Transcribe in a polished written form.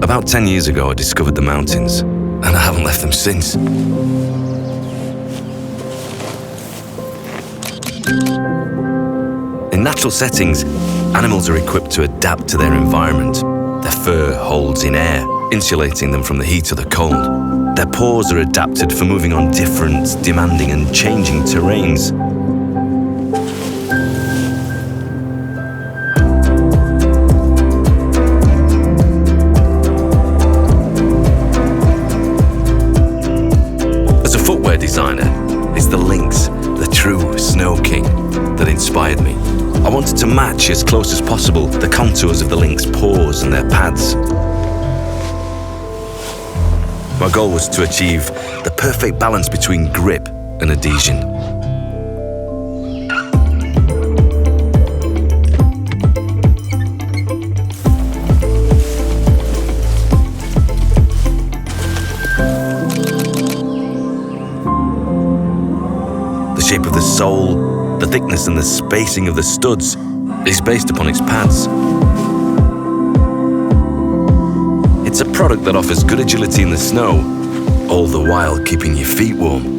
About 10 years ago, I discovered the mountains, and I haven't left them since. In natural settings, animals are equipped to adapt to their environment. Their fur holds in air, insulating them from the heat or the cold. Their paws are adapted for moving on different, demanding and changing terrains. As a footwear designer, it's the lynx, the true snow king, that inspired me. I wanted to match as close as possible the contours of the lynx paws and their pads. My goal was to achieve the perfect balance between grip and adhesion. The shape of the sole, the thickness and the spacing of the studs is based upon its pads. It's a product that offers good agility in the snow, all the while keeping your feet warm.